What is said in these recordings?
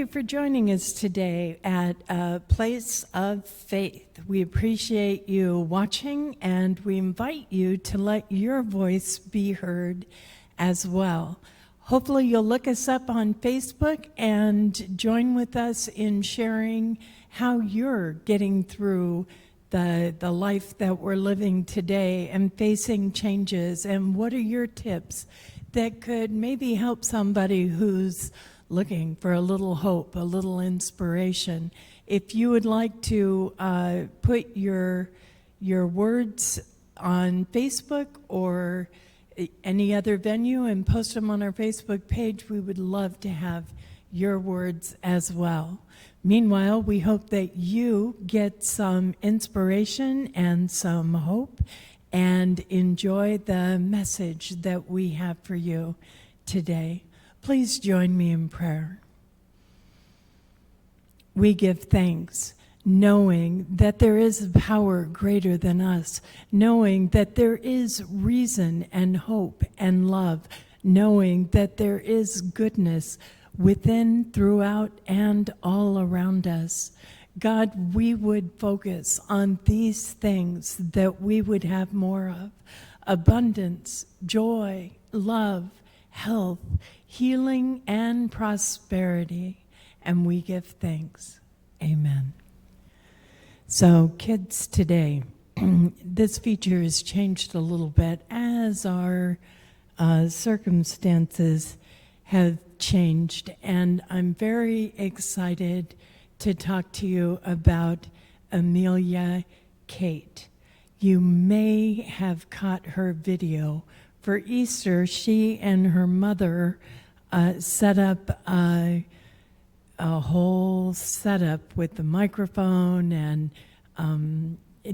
you for joining us today at A Place of Faith. We appreciate you watching, and we invite you to let your voice be heard as well. Hopefully you'll look us up on Facebook and join with us in sharing how you're getting through the life that we're living today and facing changes, and what are your tips that could maybe help somebody who's looking for a little hope, a little inspiration. If you would like to put your words on Facebook or any other venue and post them on our Facebook page, we would love to have your words as well. Meanwhile, we hope that you get some inspiration and some hope and enjoy the message that we have for you today. Please join me in prayer. We give thanks, knowing that there is a power greater than us, knowing that there is reason and hope and love, knowing that there is goodness within, throughout, and all around us. God, we would focus on these things that we would have more of: abundance, joy, love, health, healing, and prosperity. And we give thanks. Amen. So, kids, today, this feature has changed a little bit as our circumstances have changed, and I'm very excited to talk to you about Amelia Kate. You may have caught her video. For Easter, she and her mother set up a whole setup with the microphone and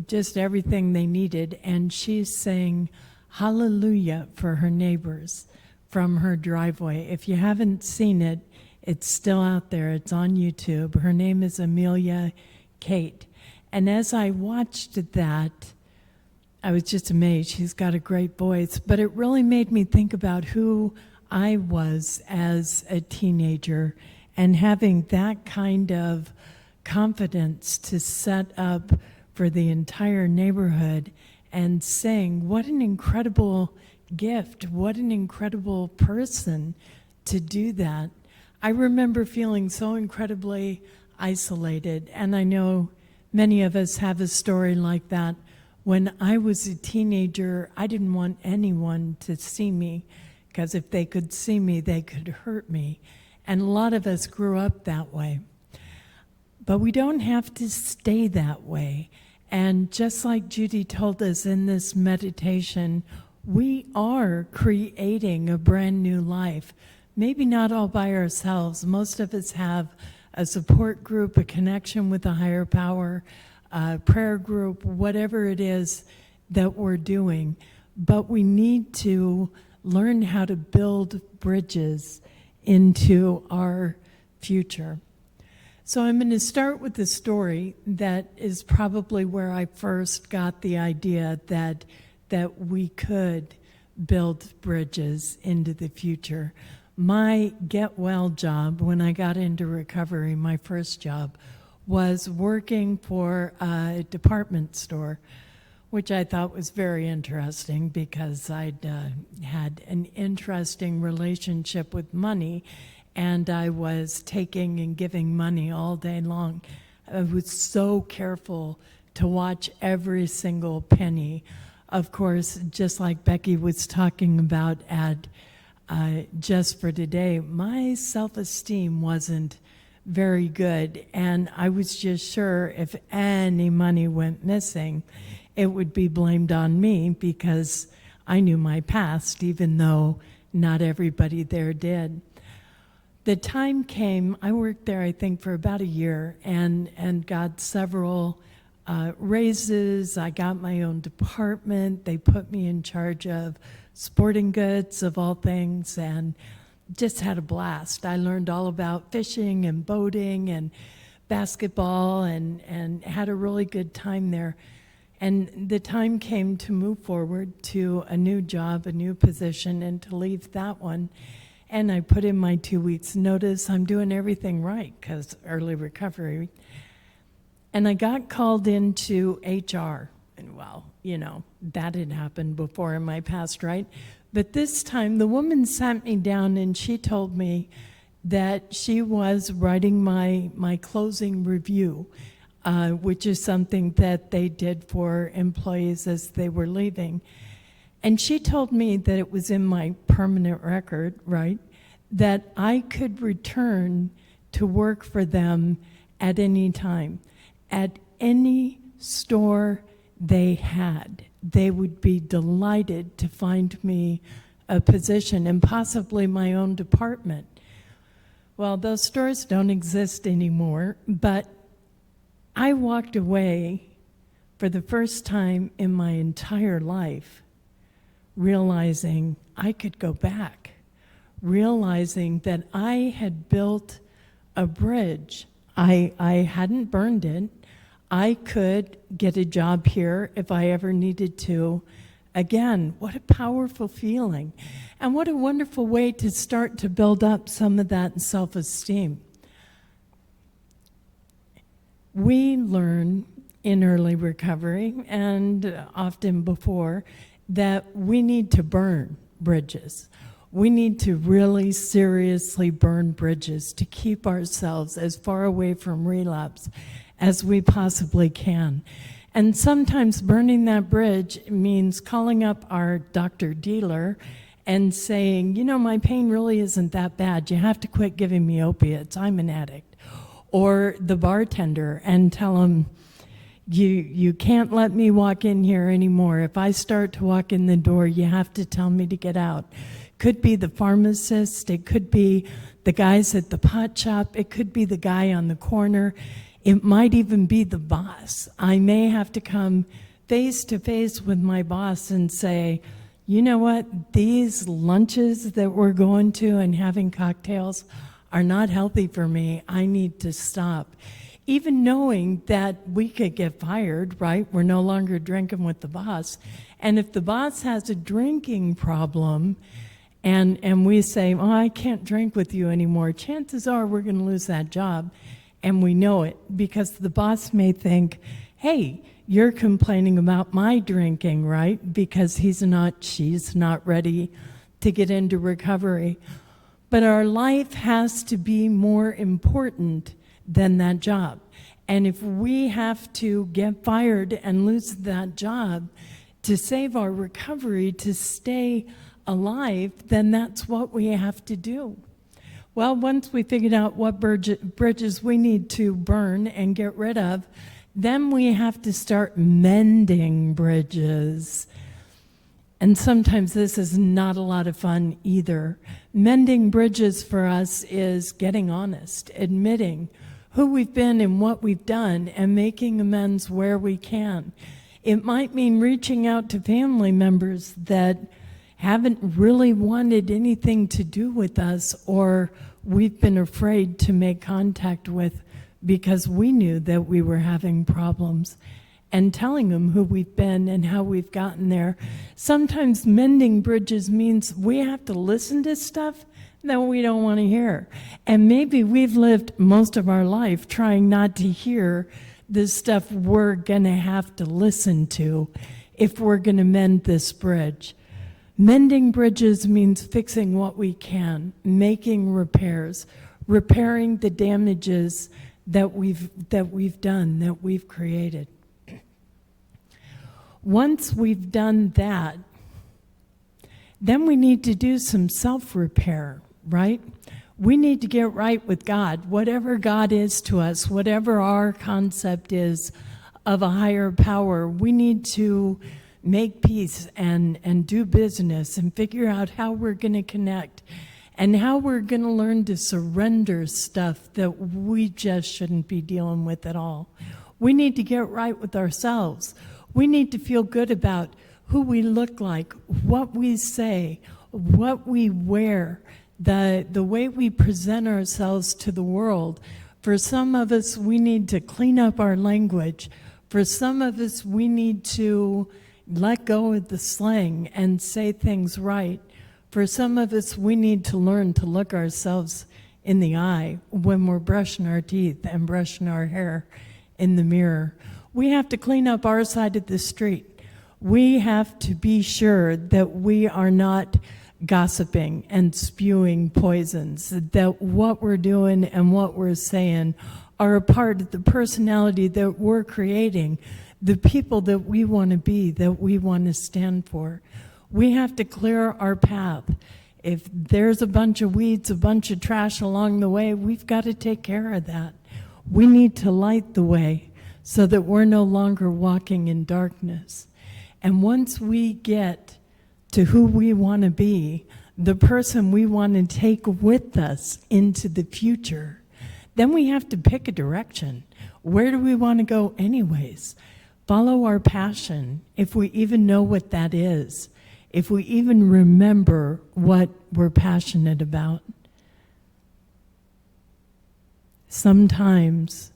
just everything they needed, and she sang Hallelujah for her neighbors from her driveway. If you haven't seen it, it's still out there. It's on YouTube. Her name is Amelia Kate. And as I watched that, I was just amazed. She's got a great voice, but it really made me think about who I was as a teenager and having that kind of confidence to set up for the entire neighborhood and sing. What an incredible gift. What an incredible person to do that. I remember feeling so incredibly isolated, and I know many of us have a story like that. When I was a teenager, I didn't want anyone to see me, because if they could see me, they could hurt me. And a lot of us grew up that way. But we don't have to stay that way. And just like Judy told us in this meditation, we are creating a brand new life. Maybe not all by ourselves. Most of us have a support group, a connection with a higher power, a prayer group, whatever it is that we're doing. But we need to learn how to build bridges into our future. So I'm going to start with a story that is probably where I first got the idea that we could build bridges into the future. My get well job when I got into recovery, my first job, was working for a department store, which I thought was very interesting because I'd had an interesting relationship with money, and I was taking and giving money all day long. I was so careful to watch every single penny. Of course, just like Becky was talking about at Just for Today, my self-esteem wasn't very good, and I was just sure if any money went missing, it would be blamed on me because I knew my past, even though not everybody there did. The time came, I worked there I think for about a year and got several raises. I got my own department. They put me in charge of sporting goods of all things and just had a blast. I learned all about fishing and boating and basketball and had a really good time there. And the time came to move forward to a new job, a new position, and to leave that one. And I put in my 2 weeks notice. I'm doing everything right because early recovery. And I got called into HR. And well, that had happened before in my past, right? But this time the woman sat me down and she told me that she was writing my closing review, which is something that they did for employees as they were leaving. And she told me that it was in my permanent record, right, that I could return to work for them at any time. At any store they had, they would be delighted to find me a position and possibly my own department. Well, those stores don't exist anymore, but I walked away for the first time in my entire life realizing I could go back, realizing that I had built a bridge. I hadn't burned it. I could get a job here if I ever needed to. Again, what a powerful feeling. And what a wonderful way to start to build up some of that self-esteem. We learn in early recovery, and often before, that we need to burn bridges. We need to really seriously burn bridges to keep ourselves as far away from relapse as we possibly can. And sometimes burning that bridge means calling up our doctor dealer and saying, my pain really isn't that bad. You have to quit giving me opiates. I'm an addict. Or the bartender and tell him, you can't let me walk in here anymore. If I start to walk in the door, you have to tell me to get out. Could be the pharmacist. It could be the guys at the pot shop. It could be the guy on the corner. It might even be the boss. I may have to come face to face with my boss and say, you know what, these lunches that we're going to and having cocktails are not healthy for me. I need to stop. Even knowing that we could get fired, right? We're no longer drinking with the boss. And if the boss has a drinking problem and we say, I can't drink with you anymore, chances are we're going to lose that job. And we know it because the boss may think, hey, you're complaining about my drinking, right? Because she's not ready to get into recovery. But our life has to be more important than that job. And if we have to get fired and lose that job to save our recovery, to stay alive, then that's what we have to do. Well, once we figured out what bridges we need to burn and get rid of, then we have to start mending bridges. And sometimes this is not a lot of fun either. Mending bridges for us is getting honest, admitting who we've been and what we've done, and making amends where we can. It might mean reaching out to family members that haven't really wanted anything to do with us, or we've been afraid to make contact with because we knew that we were having problems, and telling them who we've been and how we've gotten there. Sometimes mending bridges means we have to listen to stuff that we don't want to hear. And maybe we've lived most of our life trying not to hear the stuff we're going to have to listen to if we're going to mend this bridge. Mending bridges means fixing what we can, making repairs, repairing the damages that we've done, that we've created. Once we've done that, then we need to do some self-repair, right? We need to get right with God, whatever God is to us, whatever our concept is of a higher power. We need to make peace and do business and figure out how we're going to connect and how we're going to learn to surrender stuff that we just shouldn't be dealing with at all. We need to get right with ourselves. We need to feel good about who we look like, what we say, what we wear, the way we present ourselves to the world. For some of us, we need to clean up our language. For some of us, we need to let go of the slang and say things right. For some of us, we need to learn to look ourselves in the eye when we're brushing our teeth and brushing our hair in the mirror. We have to clean up our side of the street. We have to be sure that we are not gossiping and spewing poisons, that what we're doing and what we're saying are a part of the personality that we're creating, the people that we want to be, that we want to stand for. We have to clear our path. If there's a bunch of weeds, a bunch of trash along the way, we've got to take care of that. We need to light the way so that we're no longer walking in darkness. And once we get to who we want to be, the person we want to take with us into the future, then we have to pick a direction. Where do we want to go anyways? Follow our passion, if we even know what that is, if we even remember what we're passionate about. Sometimes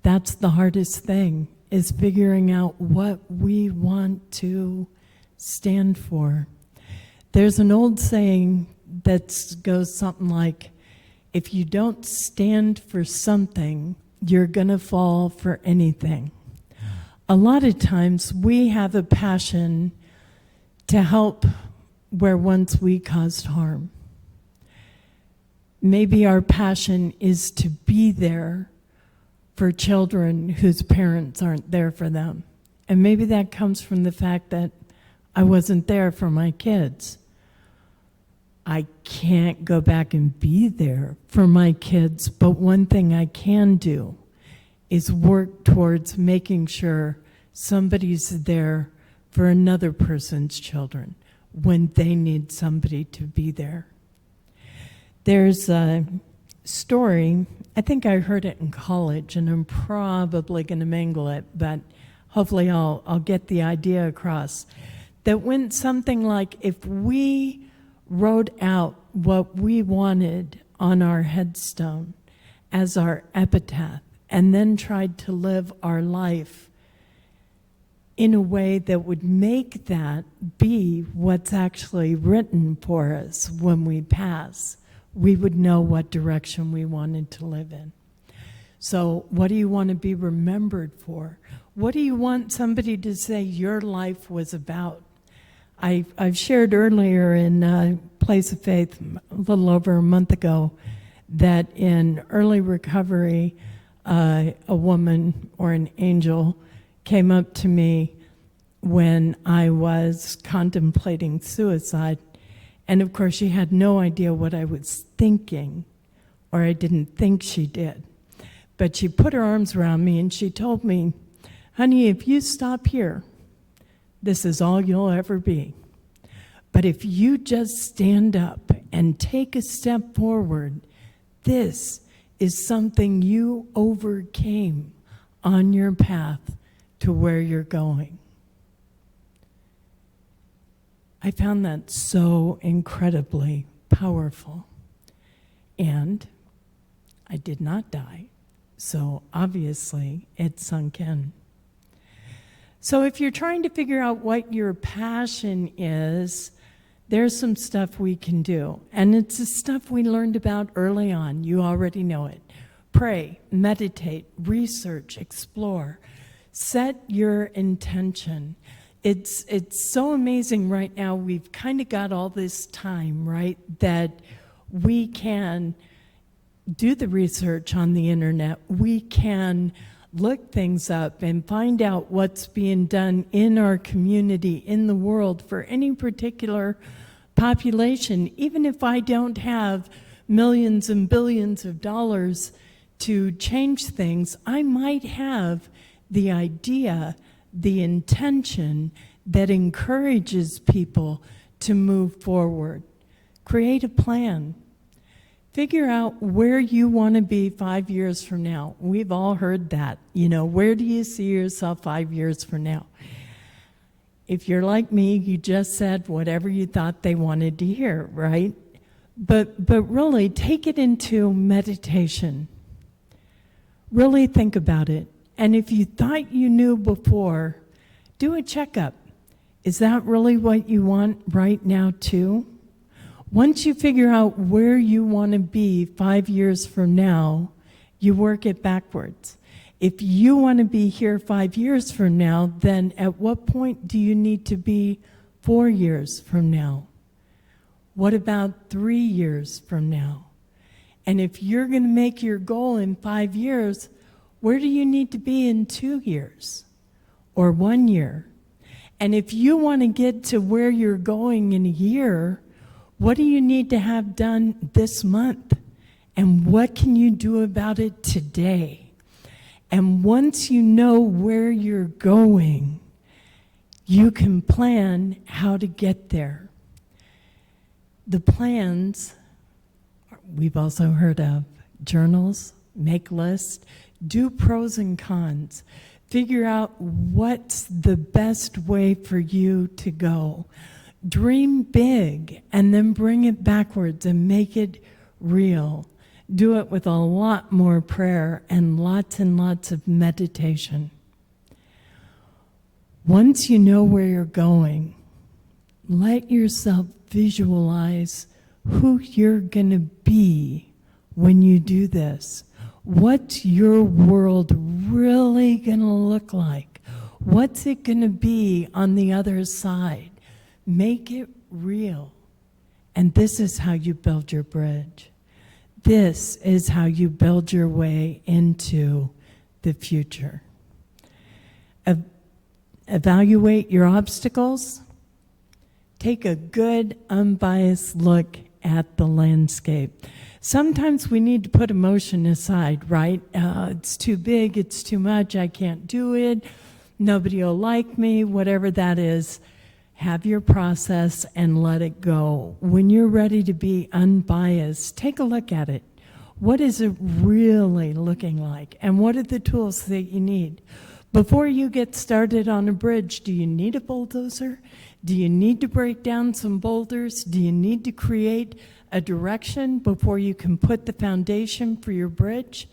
that's the hardest thing, is figuring out what we want to stand for. There's an old saying that goes something like, if you don't stand for something, you're going to fall for anything. A lot of times we have a passion to help where once we caused harm. Maybe our passion is to be there for children whose parents aren't there for them. And maybe that comes from the fact that I wasn't there for my kids. I can't go back and be there for my kids, but one thing I can do is work towards making sure somebody's there for another person's children when they need somebody to be there. There's a story, I think I heard it in college, and I'm probably going to mangle it, but hopefully I'll get the idea across, that went something like, if we wrote out what we wanted on our headstone as our epitaph, and then tried to live our life in a way that would make that be what's actually written for us when we pass, we would know what direction we wanted to live in. So what do you want to be remembered for? What do you want somebody to say your life was about? I've shared earlier in Place of Faith a little over a month ago that in early recovery, a woman or an angel came up to me when I was contemplating suicide. And of course, she had no idea what I was thinking, or I didn't think she did. But she put her arms around me and she told me, honey, if you stop here, this is all you'll ever be. But if you just stand up and take a step forward, this is something you overcame on your path to where you're going. I found that so incredibly powerful. And I did not die, so obviously it sunk in. So if you're trying to figure out what your passion is, there's some stuff we can do. And it's the stuff we learned about early on. You already know it. Pray, meditate, research, explore. Set your intention. It's so amazing right now. We've kind of got all this time, right, that we can do the research on the internet. We can look things up and find out what's being done in our community, in the world, for any particular population. Even if I don't have millions and billions of dollars to change things, I might have the idea, the intention that encourages people to move forward. Create a plan. Figure out where you want to be 5 years from now. We've all heard that. You know, where do you see yourself 5 years from now? If you're like me, you just said whatever you thought they wanted to hear, right? But really, take it into meditation. Really think about it. And if you thought you knew before, do a checkup. Is that really what you want right now too? Once you figure out where you want to be 5 years from now, you work it backwards. If you want to be here 5 years from now, then at what point do you need to be 4 years from now? What about 3 years from now? And if you're going to make your goal in 5 years, where do you need to be in 2 years or 1 year? And if you want to get to where you're going in a year, what do you need to have done this month? And what can you do about it today? And once you know where you're going, you can plan how to get there. The plans, we've also heard of journals, make lists, do pros and cons. Figure out what's the best way for you to go. Dream big and then bring it backwards and make it real. Do it with a lot more prayer and lots of meditation. Once you know where you're going, let yourself visualize who you're going to be when you do this. What's your world really going to look like? What's it going to be on the other side? Make it real. And this is how you build your bridge. This is how you build your way into the future. Evaluate your obstacles. Take a good, unbiased look at the landscape. Sometimes we need to put emotion aside, right? It's too big, it's too much, I can't do it, nobody will like me, whatever that is. Have your process and let it go. When you're ready to be unbiased, take a look at it. What is it really looking like? And what are the tools that you need? Before you get started on a bridge, do you need a bulldozer? Do you need to break down some boulders? Do you need to create a direction before you can put the foundation for your bridge?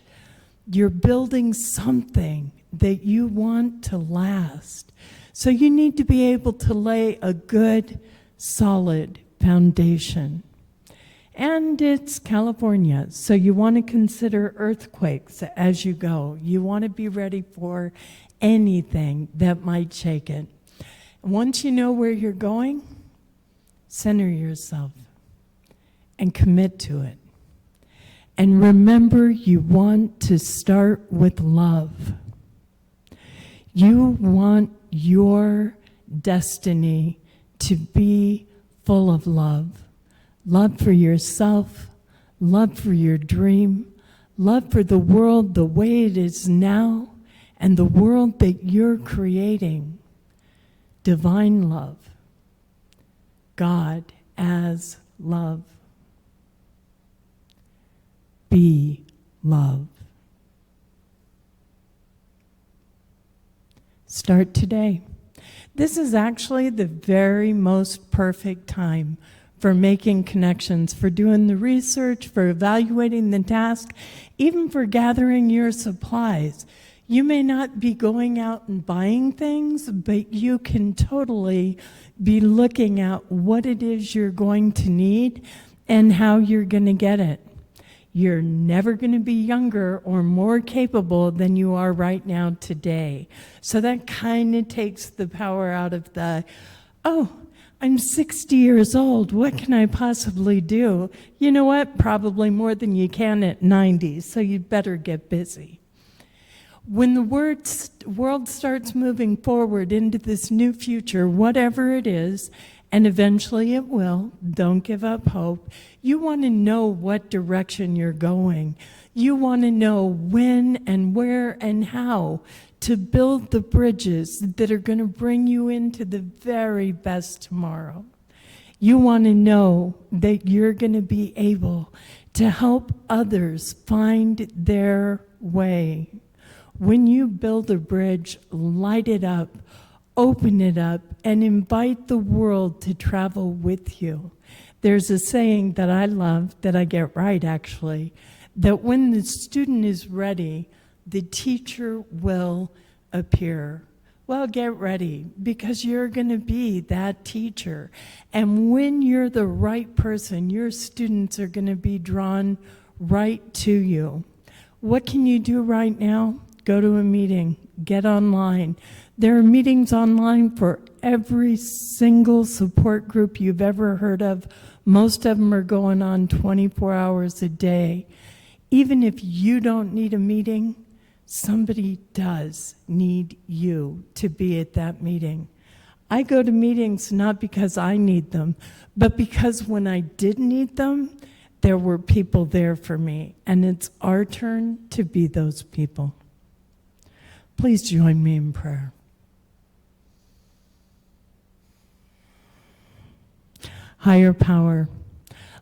You're building something that you want to last. So you need to be able to lay a good, solid foundation. And it's California, so you want to consider earthquakes as you go. You want to be ready for anything that might shake it. Once you know where you're going, center yourself and commit to it. And remember, you want to start with love. You want your destiny to be full of love. Love for yourself, love for your dream, love for the world the way it is now, and the world that you're creating. Divine love. God as love. Be love. Start today. This is actually the very most perfect time for making connections, for doing the research, for evaluating the task, even for gathering your supplies. You may not be going out and buying things, but you can totally be looking at what it is you're going to need and how you're going to get it. You're never going to be younger or more capable than you are right now today. So that kind of takes the power out of the, oh, I'm 60 years old. What can I possibly do? You know what? Probably more than you can at 90, so you'd better get busy. When the world starts moving forward into this new future, whatever it is, and eventually it will, don't give up hope. You want to know what direction you're going. You want to know when and where and how to build the bridges that are going to bring you into the very best tomorrow. You want to know that you're going to be able to help others find their way. When you build a bridge, light it up, open it up, and invite the world to travel with you. There's a saying that I love, that I get right actually, that when the student is ready, the teacher will appear. Well, get ready because you're going to be that teacher. And when you're the right person, your students are going to be drawn right to you. What can you do right now? Go to a meeting, get online. There are meetings online for every single support group you've ever heard of. Most of them are going on 24 hours a day. Even if you don't need a meeting, somebody does need you to be at that meeting. I go to meetings not because I need them, but because when I did need them, there were people there for me, and it's our turn to be those people. Please join me in prayer. Higher power,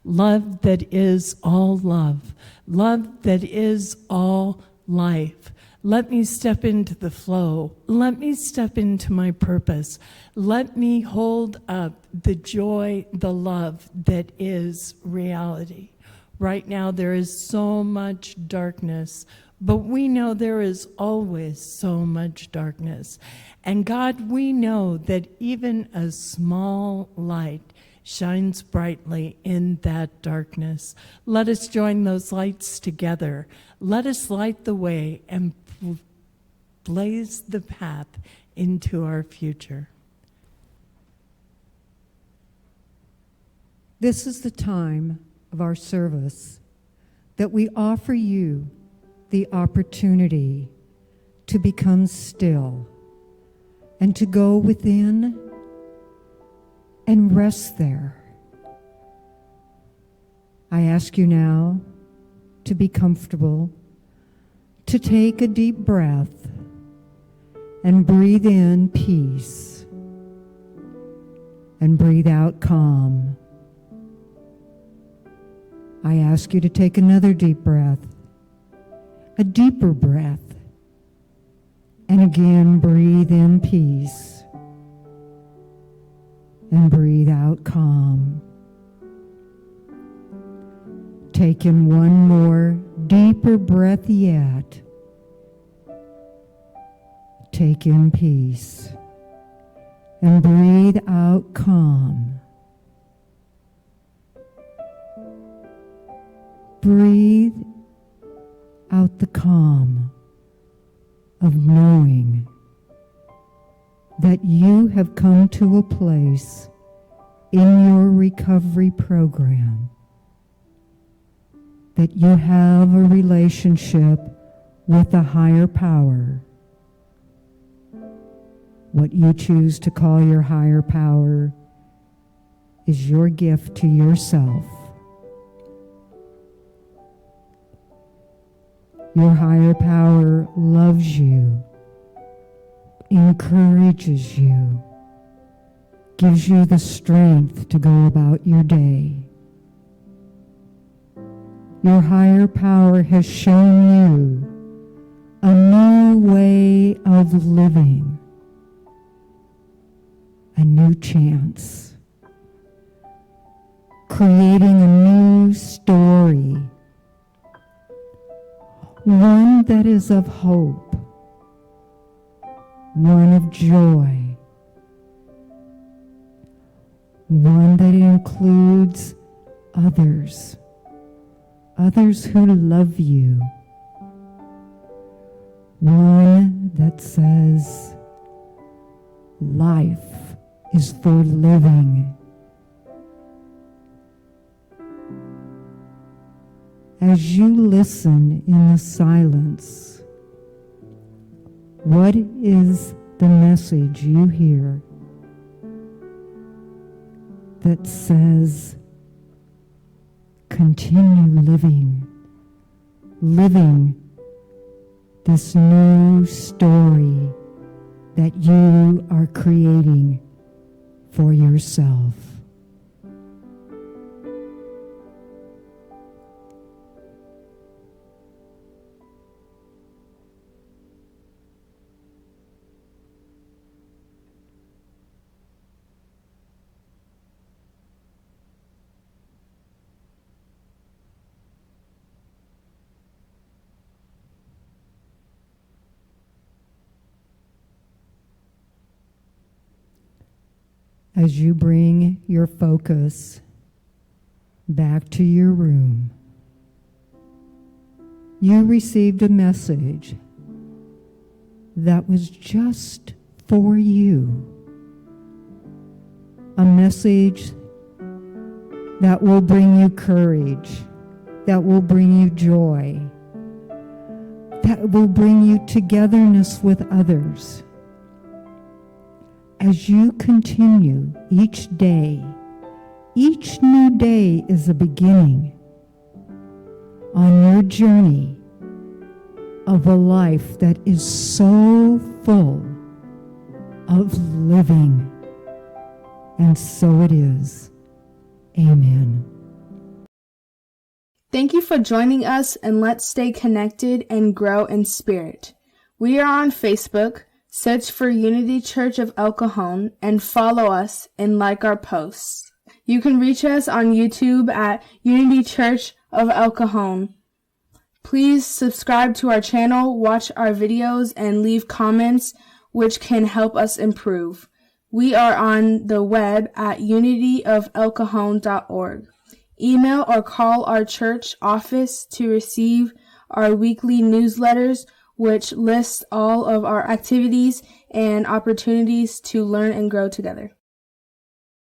love that is all love, love that is all life. Let me step into the flow. Let me step into my purpose. Let me hold up the joy, the love that is reality. Right now, there is so much darkness, but we know there is always so much darkness. And God, we know that even a small light shines brightly in that darkness. Let us join those lights together. Let us light the way and blaze the path into our future. This is the time of our service that we offer you the opportunity to become still and to go within and rest there. I ask you now to be comfortable, to take a deep breath and breathe in peace and breathe out calm. I ask you to take another deep breath, a deeper breath, and again breathe in peace and breathe out calm. Take in one more deeper breath yet. Take in peace and breathe out calm. Breathe out the calm of knowing that you have come to a place in your recovery program, that you have a relationship with a higher power. What you choose to call your higher power is your gift to yourself. Your higher power loves you, encourages you, gives you the strength to go about your day. Your higher power has shown you a new way of living, a new chance, creating a new story, one that is of hope, one of joy, one that includes others who love you, one that says life is for living. As you listen in the silence, what is the message you hear that says, continue living this new story that you are creating for yourself? as you bring your focus back to your room, you received a message that was just for you. A message that will bring you courage, that will bring you joy, that will bring you togetherness with others. As you continue each day, each new day is a beginning on your journey of a life that is so full of living. And so it is. Amen. Thank you for joining us, and let's stay connected and grow in spirit. We are on Facebook. Search for Unity Church of El Cajon and follow us and like our posts. You can reach us on YouTube at Unity Church of El Cajon. Please subscribe to our channel, watch our videos, and leave comments which can help us improve. We are on the web at unityofelcajon.org. Email or call our church office to receive our weekly newsletters, which lists all of our activities and opportunities to learn and grow together.